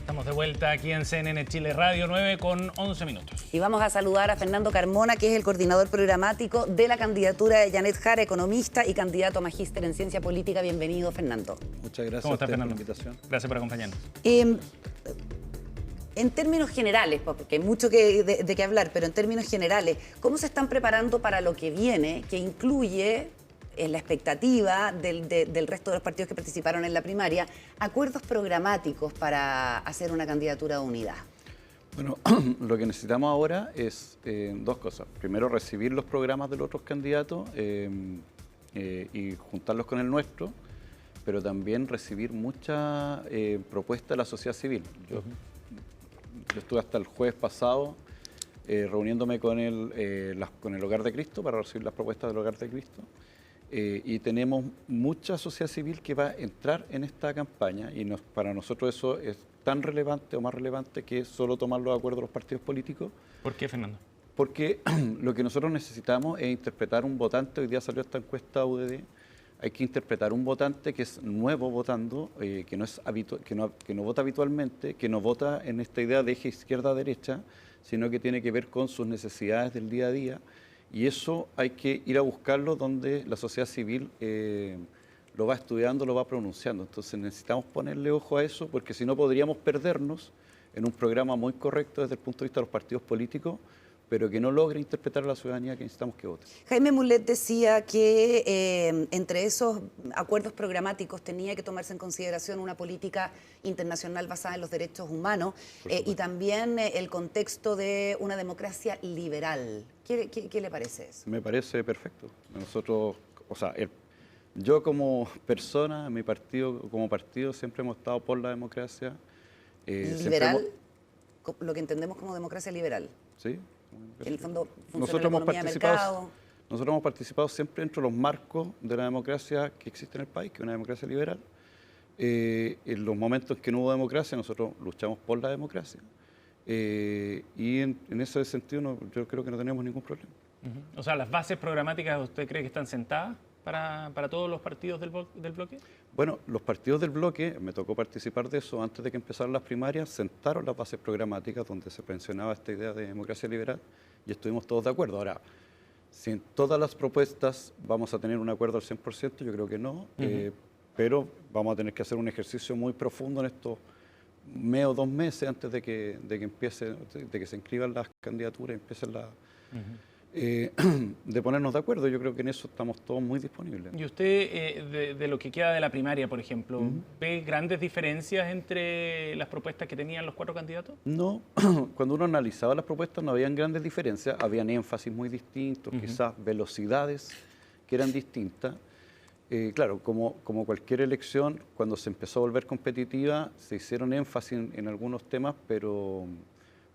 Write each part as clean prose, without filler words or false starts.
Estamos de vuelta aquí en CNN Chile Radio, 9:11. Y vamos a saludar a Fernando Carmona, que es el coordinador programático de la candidatura de Janet Jara, economista y candidato a magíster en ciencia política. Bienvenido, Fernando. Muchas gracias. ¿Cómo está, Fernando? Por la invitación. Gracias por acompañarnos. En términos generales, porque hay mucho de qué hablar, pero en términos generales, ¿cómo se están preparando para lo que viene, que incluye, en la expectativa del resto de los partidos que participaron en la primaria, acuerdos programáticos para hacer una candidatura de unidad? Bueno, lo que necesitamos ahora es dos cosas. Primero, recibir los programas de los otros candidatos y juntarlos con el nuestro, pero también recibir mucha propuesta de la sociedad civil. Yo estuve hasta el jueves pasado reuniéndome con el Hogar de Cristo para recibir las propuestas del Hogar de Cristo. Y tenemos mucha sociedad civil que va a entrar en esta campaña y para nosotros eso es tan relevante o más relevante que solo tomar los acuerdos de los partidos políticos. ¿Por qué, Fernando? Porque lo que nosotros necesitamos es interpretar un votante. Hoy día salió esta encuesta UDD. Hay que interpretar un votante que es nuevo votando, que no vota habitualmente, que no vota en esta idea de eje izquierda-derecha, sino que tiene que ver con sus necesidades del día a día. Y eso hay que ir a buscarlo donde la sociedad civil lo va estudiando, lo va pronunciando. Entonces necesitamos ponerle ojo a eso, porque si no podríamos perdernos en un programa muy correcto desde el punto de vista de los partidos políticos, pero que no logre interpretar a la ciudadanía que necesitamos que vote. Jaime Mulet decía que entre esos acuerdos programáticos tenía que tomarse en consideración una política internacional basada en los derechos humanos y también el contexto de una democracia liberal. ¿Qué le parece eso? Me parece perfecto. Nosotros, yo como persona, mi partido como partido, siempre hemos estado por la democracia. ¿Liberal? Lo que entendemos como democracia liberal. Sí. En el fondo funciona la economía de mercado. Nosotros hemos participado siempre dentro de los marcos de la democracia que existe en el país, que es una democracia liberal. En los momentos en que no hubo democracia, nosotros luchamos por la democracia. Y en ese sentido yo creo que no tenemos ningún problema. O sea, ¿las bases programáticas usted cree que están sentadas para todos los partidos del bloque? Bueno, los partidos del bloque, me tocó participar de eso antes de que empezaran las primarias, sentaron las bases programáticas donde se mencionaba esta idea de democracia liberal y estuvimos todos de acuerdo. Ahora, si en todas las propuestas vamos a tener un acuerdo al 100%, yo creo que no, pero vamos a tener que hacer un ejercicio muy profundo en estos mes o 2 meses antes de que se inscriban las candidaturas y empiecen de ponernos de acuerdo. Yo creo que en eso estamos todos muy disponibles. ¿Y usted, de lo que queda de la primaria, por ejemplo, ve grandes diferencias entre las propuestas que tenían los 4 candidatos? No, cuando uno analizaba las propuestas no habían grandes diferencias, habían énfasis muy distintos, quizás velocidades que eran distintas. Claro, como cualquier elección, cuando se empezó a volver competitiva, se hicieron énfasis en algunos temas, pero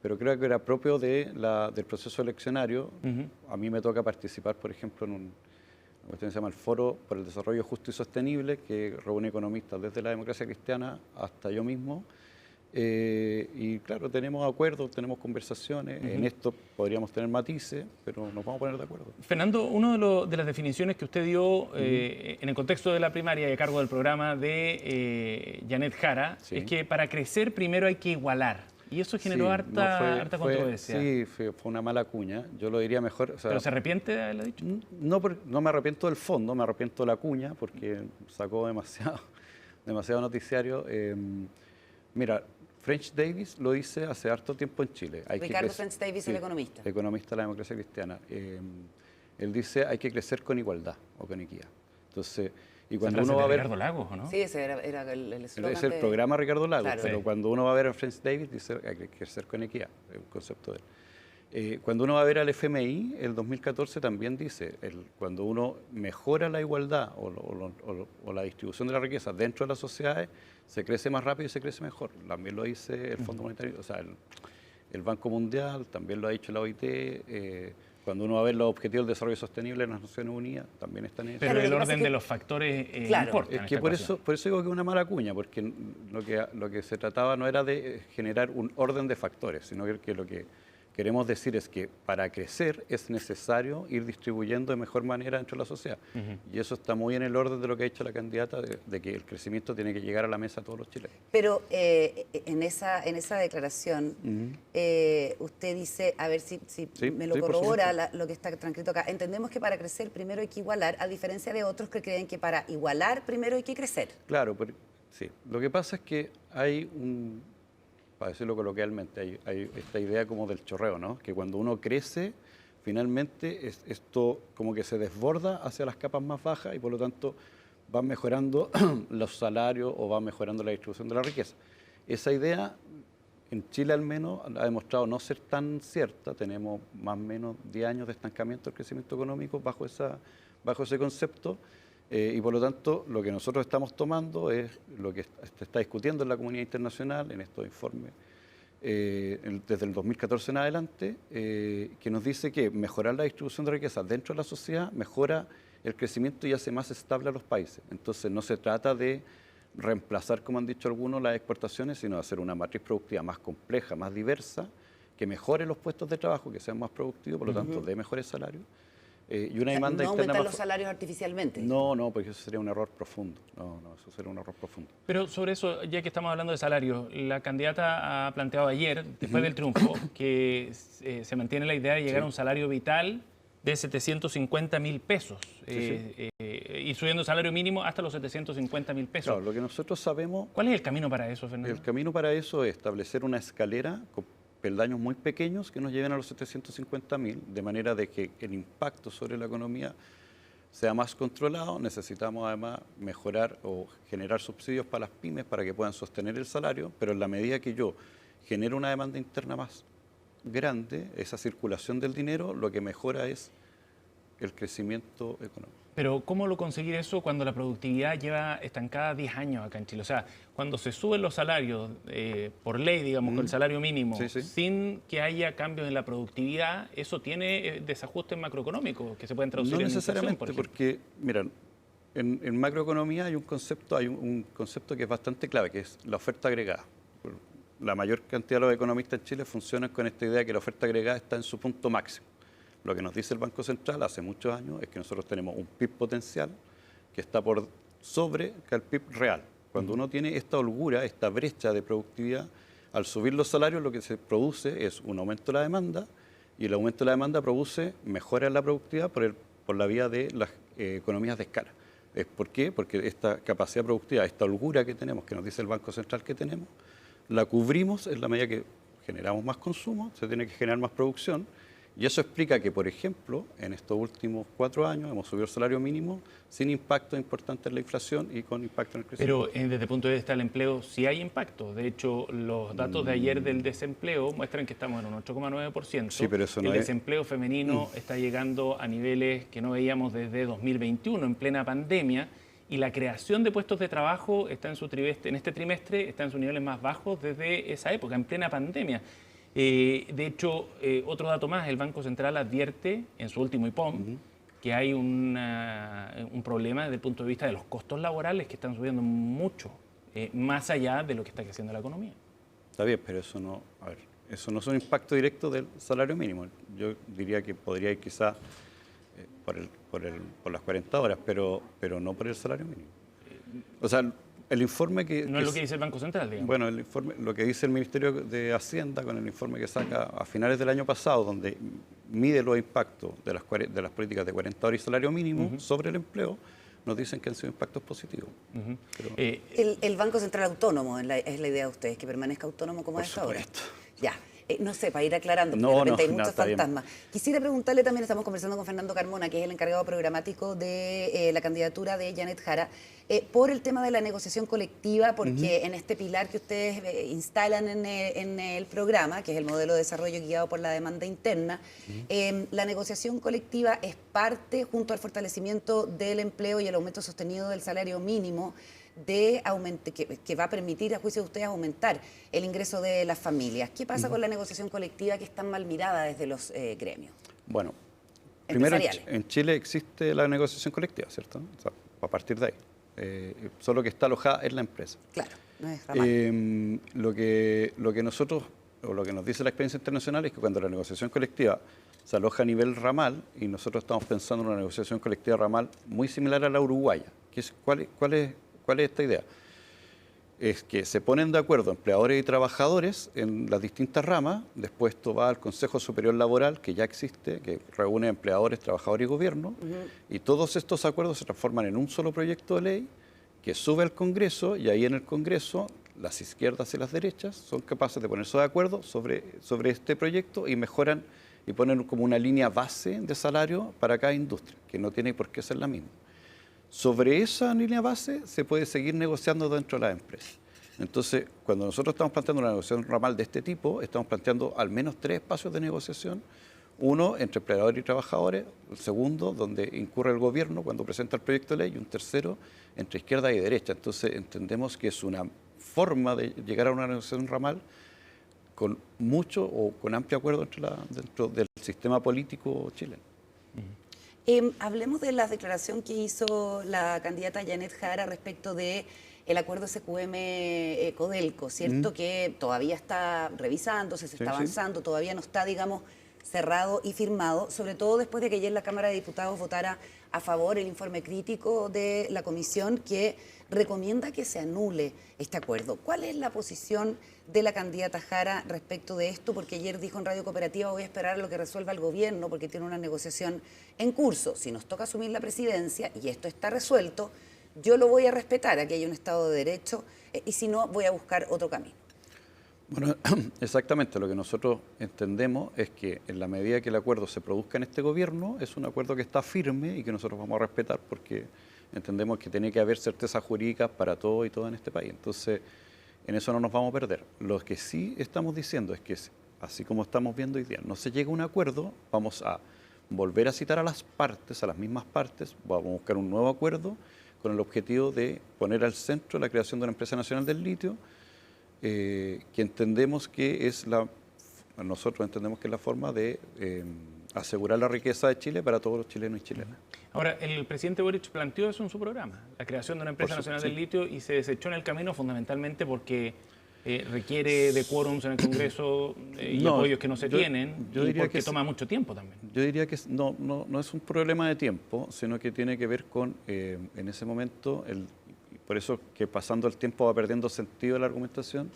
creo que era propio del proceso eleccionario. A mí me toca participar, por ejemplo, en una cuestión que se llama el Foro por el Desarrollo Justo y Sostenible, que reúne economistas desde la democracia cristiana hasta yo mismo. Y claro, tenemos acuerdos, tenemos conversaciones. En esto podríamos tener matices, pero nos vamos a poner de acuerdo. Fernando, una de las definiciones que usted dio en el contexto de la primaria y a cargo del programa de Janet Jara es que para crecer primero hay que igualar. Y eso generó harta controversia. Sí, fue una mala cuña. Yo lo diría mejor. ¿Pero se arrepiente de haberlo dicho? No me arrepiento del fondo, me arrepiento de la cuña porque sacó demasiado noticiario. Mira, French Davis lo dice hace harto tiempo en Chile. Ricardo French Davis, el economista. Economista de la democracia cristiana. Él dice hay que crecer con igualdad o con equidad. Entonces, y cuando uno va a ver Ricardo Lagos, ¿o no? Sí, ese era el eslogan. Es el programa Ricardo Lagos, Claro. pero cuando uno va a ver a French Davis dice hay que crecer con equidad, es un concepto de él. Cuando uno va a ver al FMI, el 2014 también dice, cuando uno mejora la igualdad o la distribución de la riqueza dentro de las sociedades, se crece más rápido y se crece mejor. También lo dice el Fondo Monetario, o sea, el Banco Mundial, también lo ha dicho la OIT. Cuando uno va a ver los objetivos del desarrollo sostenible de las Naciones Unidas, también están en eso. Pero el orden de los factores importa. Es que por eso digo que es una mala cuña, porque lo que se trataba no era de generar un orden de factores, sino que queremos decir es que para crecer es necesario ir distribuyendo de mejor manera dentro de la sociedad. Y eso está muy en el orden de lo que ha dicho la candidata, de que el crecimiento tiene que llegar a la mesa a todos los chilenos. Pero en esa declaración, usted dice, a ver si me lo corrobora lo que está transcrito acá, entendemos que para crecer primero hay que igualar, a diferencia de otros que creen que para igualar primero hay que crecer. Claro, pero, sí. Lo que pasa es que hay para decirlo coloquialmente, hay esta idea como del chorreo, ¿no? Que cuando uno crece, finalmente esto como que se desborda hacia las capas más bajas y por lo tanto van mejorando los salarios o va mejorando la distribución de la riqueza. Esa idea, en Chile al menos, ha demostrado no ser tan cierta. Tenemos más o menos 10 años de estancamiento del crecimiento económico bajo ese concepto. Y por lo tanto, lo que nosotros estamos tomando es lo que se está discutiendo en la comunidad internacional, en estos informes, desde el 2014 en adelante, que nos dice que mejorar la distribución de riqueza dentro de la sociedad mejora el crecimiento y hace más estable a los países. Entonces, no se trata de reemplazar, como han dicho algunos, las exportaciones, sino de hacer una matriz productiva más compleja, más diversa, que mejore los puestos de trabajo, que sean más productivos, por lo tanto, de mejores salarios. Y una demanda no interna aumentar los salarios artificialmente. No, porque eso sería un error profundo. Eso sería un error profundo. Pero sobre eso, ya que estamos hablando de salarios, la candidata ha planteado ayer, después del triunfo, que se mantiene la idea de llegar a un salario vital de 750.000 pesos y subiendo el salario mínimo hasta los 750.000 pesos. Claro, lo que nosotros sabemos... ¿Cuál es el camino para eso, Fernando? El camino para eso es establecer una escalera con peldaños muy pequeños que nos lleven a los 750.000, de manera de que el impacto sobre la economía sea más controlado. Necesitamos además mejorar o generar subsidios para las pymes para que puedan sostener el salario, pero en la medida que yo genero una demanda interna más grande, esa circulación del dinero, lo que mejora es el crecimiento económico. Pero ¿cómo lo conseguir eso cuando la productividad lleva estancada 10 años acá en Chile? O sea, cuando se suben los salarios por ley, digamos, con el salario mínimo, sin que haya cambios en la productividad, eso tiene desajustes macroeconómicos que se pueden traducir en inflación, por ejemplo. Porque, mira, en macroeconomía hay un concepto que es bastante clave, que es la oferta agregada. La mayor cantidad de los economistas en Chile funcionan con esta idea de que la oferta agregada está en su punto máximo. Lo que nos dice el Banco Central hace muchos años es que nosotros tenemos un PIB potencial que está por sobre que el PIB real. Cuando uno tiene esta holgura, esta brecha de productividad, al subir los salarios lo que se produce es un aumento de la demanda y el aumento de la demanda produce mejora en la productividad por la vía de las economías de escala. ¿Por qué? Porque esta capacidad productiva, esta holgura que tenemos, que nos dice el Banco Central que tenemos, la cubrimos en la medida que generamos más consumo, se tiene que generar más producción. Y eso explica que, por ejemplo, en estos últimos 4 años hemos subido el salario mínimo sin impacto importante en la inflación y con impacto en el crecimiento. Pero desde el punto de vista del empleo sí hay impacto. De hecho, los datos de ayer del desempleo muestran que estamos en un 8,9%. Sí, pero eso no el desempleo femenino está llegando a niveles que no veíamos desde 2021, en plena pandemia, y la creación de puestos de trabajo está en este trimestre está en sus niveles más bajos desde esa época, en plena pandemia. De hecho, otro dato más, el Banco Central advierte en su último IPOM que hay un problema desde el punto de vista de los costos laborales que están subiendo mucho, más allá de lo que está creciendo la economía. Está bien, pero eso no es un impacto directo del salario mínimo. Yo diría que podría ir quizás por las 40 horas, pero no por el salario mínimo. O sea, el informe que... No es lo que dice el Banco Central, digamos. Bueno, el informe, lo que dice el Ministerio de Hacienda con el informe que saca a finales del año pasado, donde mide los impactos de las políticas de 40 horas y salario mínimo sobre el empleo, nos dicen que han sido impactos positivos. El Banco Central autónomo es la idea de ustedes, que permanezca autónomo como es ahora. Ya. No sé, para ir aclarando, porque de repente hay muchos fantasmas. Quisiera preguntarle también, estamos conversando con Fernando Carmona, que es el encargado programático de la candidatura de Janet Jara, por el tema de la negociación colectiva, porque en este pilar que ustedes instalan en el programa, que es el modelo de desarrollo guiado por la demanda interna, la negociación colectiva es parte, junto al fortalecimiento del empleo y el aumento sostenido del salario mínimo, que va a permitir, a juicio de ustedes, aumentar el ingreso de las familias. ¿Qué pasa con la negociación colectiva que es tan mal mirada desde los gremios? Bueno, primero en Chile existe la negociación colectiva, ¿cierto? O sea, a partir de ahí. Solo que está alojada en la empresa. Claro, no es ramal. Lo que nosotros o lo que nos dice la experiencia internacional es que cuando la negociación colectiva se aloja a nivel ramal, y nosotros estamos pensando en una negociación colectiva ramal muy similar a la uruguaya, ¿cuál es esta idea? Es que se ponen de acuerdo empleadores y trabajadores en las distintas ramas, después esto va al Consejo Superior Laboral, que ya existe, que reúne empleadores, trabajadores y gobierno, y todos estos acuerdos se transforman en un solo proyecto de ley que sube al Congreso, y ahí en el Congreso las izquierdas y las derechas son capaces de ponerse de acuerdo sobre este proyecto y mejoran y ponen como una línea base de salario para cada industria, que no tiene por qué ser la misma. Sobre esa línea base se puede seguir negociando dentro de las empresas. Entonces, cuando nosotros estamos planteando una negociación ramal de este tipo, estamos planteando al menos 3 espacios de negociación. Uno, entre empleadores y trabajadores. El segundo, donde incurre el gobierno cuando presenta el proyecto de ley. Y un tercero, entre izquierda y derecha. Entonces, entendemos que es una forma de llegar a una negociación ramal con mucho o con amplio acuerdo dentro del sistema político chileno. Hablemos de la declaración que hizo la candidata Janet Jara respecto de el acuerdo SQM-Codelco, ¿cierto? Que todavía está revisándose, se está avanzando, todavía no está, digamos, cerrado y firmado, sobre todo después de que ayer la Cámara de Diputados votara a favor el informe crítico de la comisión que recomienda que se anule este acuerdo. ¿Cuál es la posición de la candidata Jara respecto de esto? Porque ayer dijo en Radio Cooperativa, voy a esperar a lo que resuelva el gobierno porque tiene una negociación en curso. Si nos toca asumir la presidencia y esto está resuelto, yo lo voy a respetar, aquí hay un Estado de Derecho, y si no, voy a buscar otro camino. Bueno, exactamente, lo que nosotros entendemos es que en la medida que el acuerdo se produzca en este gobierno, es un acuerdo que está firme y que nosotros vamos a respetar porque entendemos que tiene que haber certezas jurídicas para todo y todo en este país. Entonces, en eso no nos vamos a perder. Lo que sí estamos diciendo es que, así como estamos viendo hoy día, no se llega a un acuerdo, vamos a volver a citar a las partes, a las mismas partes, vamos a buscar un nuevo acuerdo con el objetivo de poner al centro la creación de una empresa nacional del litio, que entendemos que es nosotros entendemos que es la forma de asegurar la riqueza de Chile para todos los chilenos y chilenas. Ahora, el presidente Boric planteó eso en su programa, la creación de una empresa nacional del litio, y se desechó en el camino fundamentalmente porque requiere de quórums en el Congreso y apoyos que no se tienen, y porque toma mucho tiempo también. Yo diría que no es un problema de tiempo, sino que tiene que ver con, en ese momento, por eso que pasando el tiempo va perdiendo sentido la argumentación,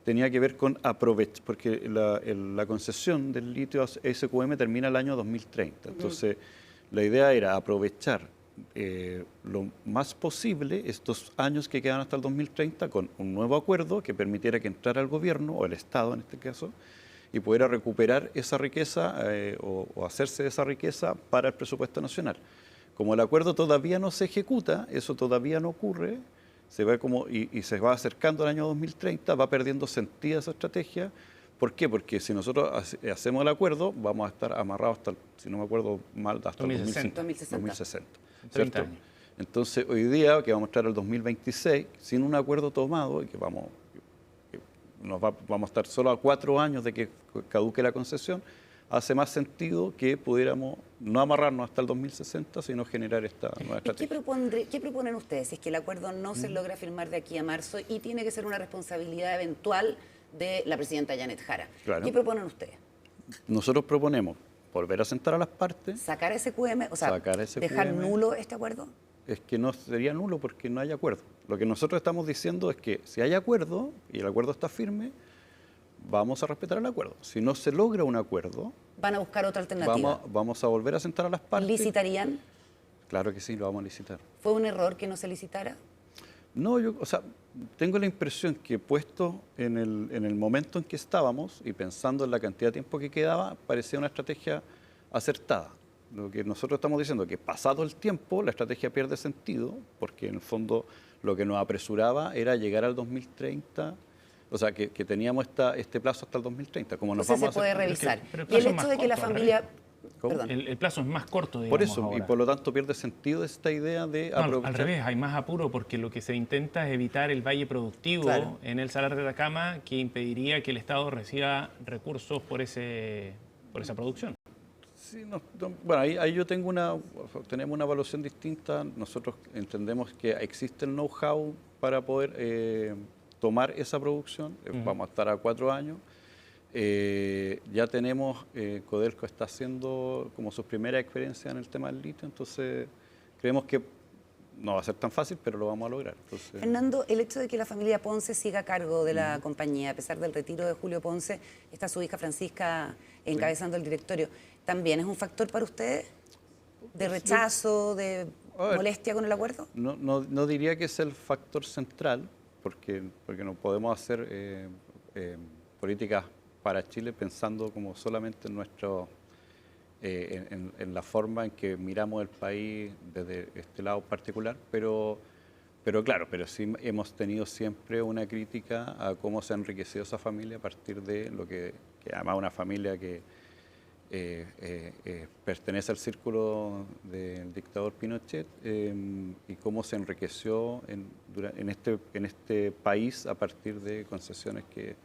tenía que ver con aprovechar, porque la concesión del litio a SQM termina el año 2030. Entonces, la idea era aprovechar lo más posible estos años que quedan hasta el 2030 con un nuevo acuerdo que permitiera que entrara el gobierno, o el Estado en este caso, y pudiera recuperar esa riqueza o hacerse de esa riqueza para el presupuesto nacional. Como el acuerdo todavía no se ejecuta, eso todavía no ocurre, se va y se va acercando al año 2030, va perdiendo sentido esa estrategia. ¿Por qué? Porque si nosotros hacemos el acuerdo, vamos a estar amarrados hasta, si no me acuerdo mal, hasta 2060. 2060. 30 años. Entonces, hoy día, que vamos a estar al 2026, sin un acuerdo tomado, y que vamos a estar solo a 4 años de que caduque la concesión, hace más sentido que pudiéramos no amarrarnos hasta el 2060, sino generar esta nueva estrategia. ¿Qué proponen ustedes si es que el acuerdo no se logra firmar de aquí a marzo y tiene que ser una responsabilidad eventual de la presidenta Janet Jara? Claro. ¿Qué proponen ustedes? Nosotros proponemos volver a sentar a las partes. ¿Sacar SQM? O sea, ¿dejar nulo este acuerdo? Es que no sería nulo porque no hay acuerdo. Lo que nosotros estamos diciendo es que si hay acuerdo y el acuerdo está firme, vamos a respetar el acuerdo. Si no se logra un acuerdo, ¿van a buscar otra alternativa? Vamos a volver a sentar a las partes. ¿Licitarían? Claro que sí, lo vamos a licitar. ¿Fue un error que no se licitara? No, tengo la impresión que puesto en el momento en que estábamos y pensando en la cantidad de tiempo que quedaba, parecía una estrategia acertada. Lo que nosotros estamos diciendo es que pasado el tiempo la estrategia pierde sentido, porque en el fondo lo que nos apresuraba era llegar al 2030. O sea, que teníamos este plazo hasta el 2030. Como nos vamos se puede revisar. Pero y el hecho de que la familia... El plazo es más corto, digamos. Por eso, ahora. Y por lo tanto pierde sentido esta idea de aprovechar. Al revés, hay más apuro porque lo que se intenta es evitar el valle productivo en el Salar de Atacama, que impediría que el Estado reciba recursos por esa producción. Sí, bueno, ahí tenemos una evaluación distinta. Nosotros entendemos que existe el know-how para poder tomar esa producción. Vamos a estar a 4 años. ya tenemos, Codelco está haciendo como sus primeras experiencias en el tema del litio, entonces creemos que no va a ser tan fácil, pero lo vamos a lograr. Entonces, Fernando, el hecho de que la familia Ponce siga a cargo de la compañía, a pesar del retiro de Julio Ponce, está su hija Francisca encabezando el directorio, ¿también es un factor para ustedes de rechazo, de molestia con el acuerdo? No diría que es el factor central, porque no podemos hacer políticas para Chile pensando como solamente en nuestro... en la forma en que miramos el país desde este lado particular, pero claro, pero sí hemos tenido siempre una crítica a cómo se ha enriquecido esa familia a partir de lo que además una familia que pertenece al círculo del dictador Pinochet y cómo se enriqueció en este país a partir de concesiones que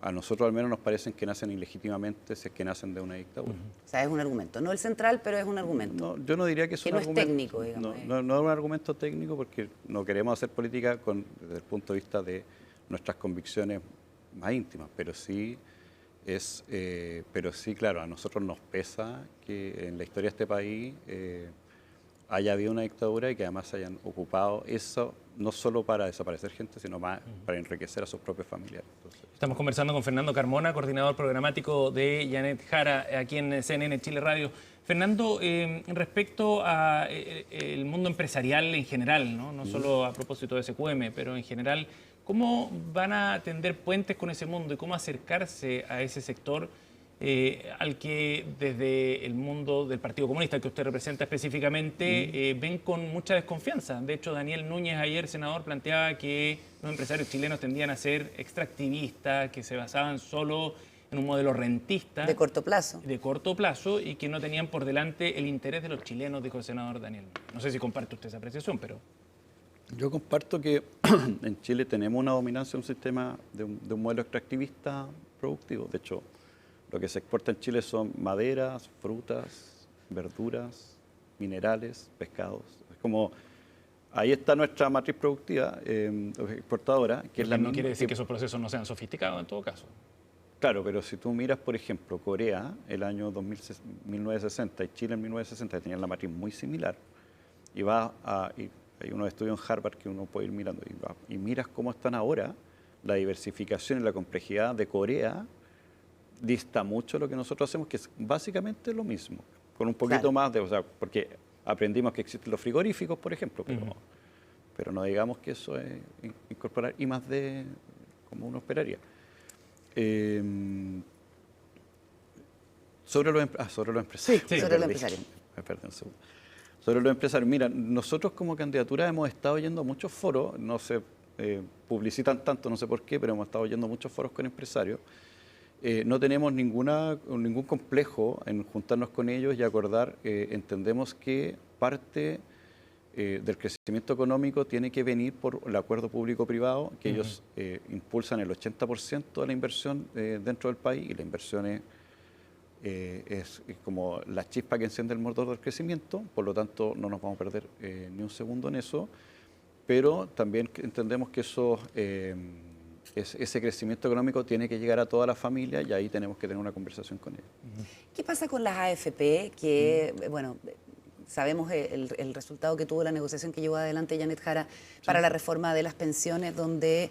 a nosotros al menos nos parecen que nacen ilegítimamente si es que nacen de una dictadura. O sea, es un argumento. No el central, pero es un argumento. No, yo no diría que es un argumento. Es técnico, digamos. No es un argumento técnico porque no queremos hacer política desde el punto de vista de nuestras convicciones más íntimas, pero sí, claro, a nosotros nos pesa que en la historia de este país haya habido una dictadura y que además hayan ocupado eso no solo para desaparecer gente, sino más para enriquecer a sus propios familiares. Entonces, estamos conversando con Fernando Carmona, coordinador programático de Janet Jara, aquí en CNN Chile Radio. Fernando, respecto al mundo empresarial en general, no solo a propósito de SQM, pero en general, ¿cómo van a tender puentes con ese mundo y cómo acercarse a ese sector al que desde el mundo del Partido Comunista, que usted representa específicamente, ven con mucha desconfianza? De hecho, Daniel Núñez, ayer senador, planteaba que los empresarios chilenos tendían a ser extractivistas, que se basaban solo en un modelo rentista. De corto plazo. De corto plazo y que no tenían por delante el interés de los chilenos, dijo el senador Daniel. No sé si comparte usted esa apreciación, pero... Yo comparto que en Chile tenemos una dominancia de un sistema, de un modelo extractivista productivo. De hecho, lo que se exporta en Chile son maderas, frutas, verduras, minerales, pescados. Es como, ahí está nuestra matriz productiva exportadora. Que es la no quiere decir que esos procesos no sean sofisticados en todo caso. Claro, pero si tú miras, por ejemplo, Corea, el año 1960 y Chile en 1960, tenían la matriz muy similar. Y hay unos estudios en Harvard que uno puede ir mirando y miras cómo están ahora, la diversificación y la complejidad de Corea dista mucho de lo que nosotros hacemos, que es básicamente lo mismo, con un poquito más de, porque aprendimos que existen los frigoríficos, por ejemplo, pero no digamos que eso es incorporar I más D como uno esperaría. Sobre los empresarios. Sí, sobre los empresarios. Perdón, un segundo. Sobre los empresarios, mira, nosotros como candidatura hemos estado yendo a muchos foros, no se publicitan tanto, no sé por qué, pero hemos estado yendo a muchos foros con empresarios. No tenemos ningún complejo en juntarnos con ellos y acordar, entendemos que parte del crecimiento económico tiene que venir por el acuerdo público-privado, que ellos impulsan el 80% de la inversión dentro del país, y la inversión es como la chispa que enciende el motor del crecimiento, por lo tanto no nos vamos a perder ni un segundo en eso, pero también entendemos que ese crecimiento económico tiene que llegar a toda la familia y ahí tenemos que tener una conversación con ellos. ¿Qué pasa con las AFP? Que, bueno, sabemos el resultado que tuvo la negociación que llevó adelante Janet Jara para la reforma de las pensiones, donde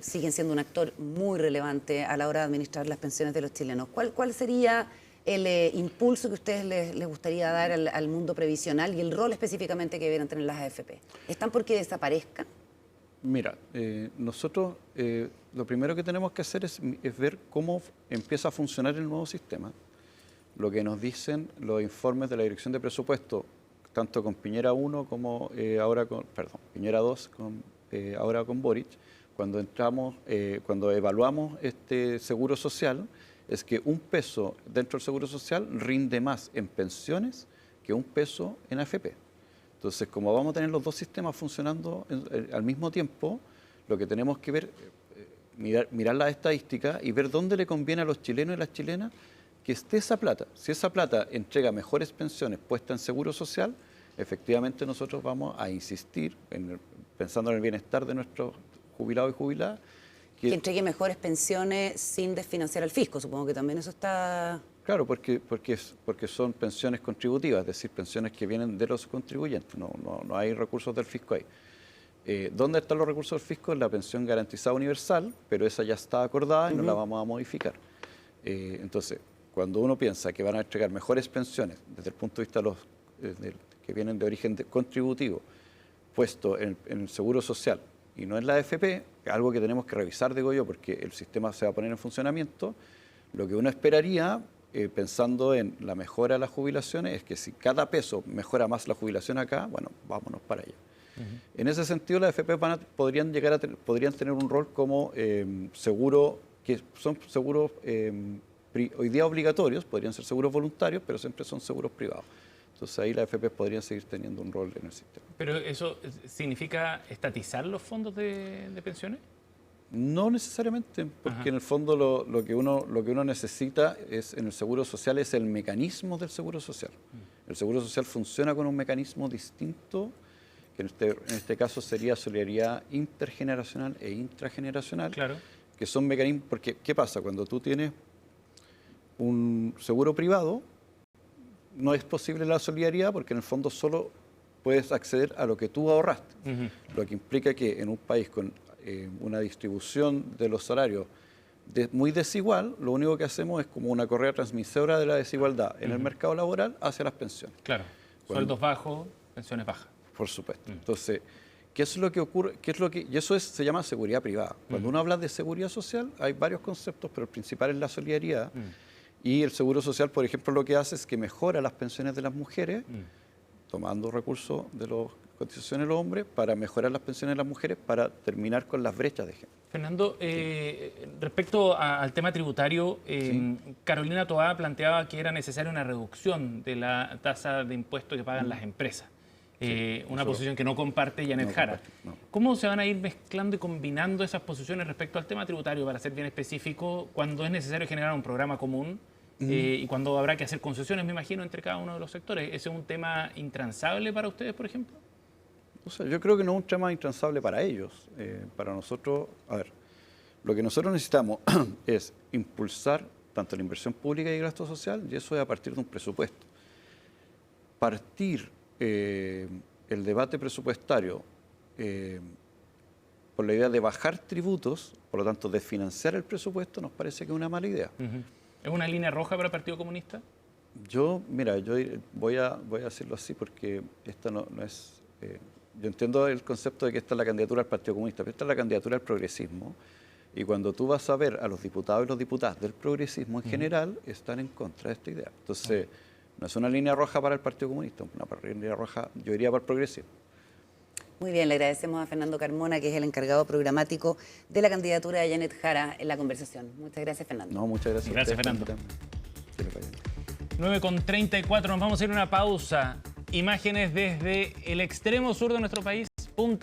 siguen siendo un actor muy relevante a la hora de administrar las pensiones de los chilenos. ¿Cuál sería el impulso que a ustedes les gustaría dar al mundo previsional y el rol específicamente que debieran tener las AFP? ¿Están por qué desaparezcan? Mira, nosotros lo primero que tenemos que hacer es ver cómo empieza a funcionar el nuevo sistema. Lo que nos dicen los informes de la Dirección de Presupuesto, tanto con Piñera 1 como Piñera 2, ahora con Boric, cuando evaluamos este seguro social, es que un peso dentro del seguro social rinde más en pensiones que un peso en AFP. Entonces, como vamos a tener los dos sistemas funcionando al mismo tiempo, lo que tenemos que ver, mirar las estadísticas y ver dónde le conviene a los chilenos y las chilenas que esté esa plata. Si esa plata entrega mejores pensiones puestas en seguro social, efectivamente nosotros vamos a insistir, pensando en el bienestar de nuestros jubilados y jubiladas, que entregue mejores pensiones sin desfinanciar al fisco. Supongo que también eso está... Claro, porque son pensiones contributivas, es decir, pensiones que vienen de los contribuyentes, no hay recursos del fisco ahí. ¿Dónde están los recursos del fisco? En la pensión garantizada universal, pero esa ya está acordada y no la vamos a modificar. Entonces, cuando uno piensa que van a entregar mejores pensiones desde el punto de vista de los que vienen de origen contributivo, puesto en el seguro social y no en la AFP, algo que tenemos que revisar, digo yo, porque el sistema se va a poner en funcionamiento, lo que uno esperaría, pensando en la mejora de las jubilaciones, es que si cada peso mejora más la jubilación acá, bueno, vámonos para allá. En ese sentido, las AFP podrían tener un rol como seguro, que son seguros hoy día obligatorios, podrían ser seguros voluntarios, pero siempre son seguros privados. Entonces ahí las AFP podrían seguir teniendo un rol en el sistema. ¿Pero eso significa estatizar los fondos de pensiones? No necesariamente, porque en el fondo lo que uno necesita en el seguro social es el mecanismo del seguro social. El seguro social funciona con un mecanismo distinto, que en este caso sería solidaridad intergeneracional e intrageneracional, claro, que son mecanismos, porque ¿qué pasa? Cuando tú tienes un seguro privado, no es posible la solidaridad porque en el fondo solo puedes acceder a lo que tú ahorraste, lo que implica que en un país con una distribución de los salarios muy desigual, lo único que hacemos es como una correa transmisora de la desigualdad en el mercado laboral hacia las pensiones. Claro, sueldos bajos, pensiones bajas. Por supuesto. Entonces, ¿qué es lo que ocurre? Y eso se llama seguridad privada. Cuando uno habla de seguridad social, hay varios conceptos, pero el principal es la solidaridad. Y el seguro social, por ejemplo, lo que hace es que mejora las pensiones de las mujeres, tomando recursos de las cotizaciones de los hombres, para mejorar las pensiones de las mujeres, para terminar con las brechas de género. Fernando, respecto al tema tributario, Carolina Toá planteaba que era necesaria una reducción de la tasa de impuesto que pagan las empresas. Una posición que no comparte Janet Jara. ¿Cómo se van a ir mezclando y combinando esas posiciones respecto al tema tributario, para ser bien específico, cuando es necesario generar un programa común y cuando habrá que hacer concesiones, me imagino, entre cada uno de los sectores? ¿Ese es un tema intransable para ustedes, por ejemplo? O sea, yo creo que no es un tema intransable para ellos. Para nosotros, a ver, lo que nosotros necesitamos es impulsar tanto la inversión pública y el gasto social, y eso es a partir de un presupuesto. Partir el debate presupuestario por la idea de bajar tributos, por lo tanto desfinanciar el presupuesto, nos parece que es una mala idea. ¿Es una línea roja para el Partido Comunista? Mira, yo voy a decirlo así porque esta no es... yo entiendo el concepto de que esta es la candidatura al Partido Comunista, pero esta es la candidatura al progresismo. Y cuando tú vas a ver a los diputados y las diputadas del progresismo en general, están en contra de esta idea. Entonces, no es una línea roja para el Partido Comunista, una línea roja, yo iría para el progresismo. Muy bien, le agradecemos a Fernando Carmona, que es el encargado programático de la candidatura de Janet Jara, en la conversación. Muchas gracias, Fernando. No, muchas gracias. Gracias, Fernando. 9:34, nos vamos a ir a una pausa. Imágenes desde el extremo sur de nuestro país.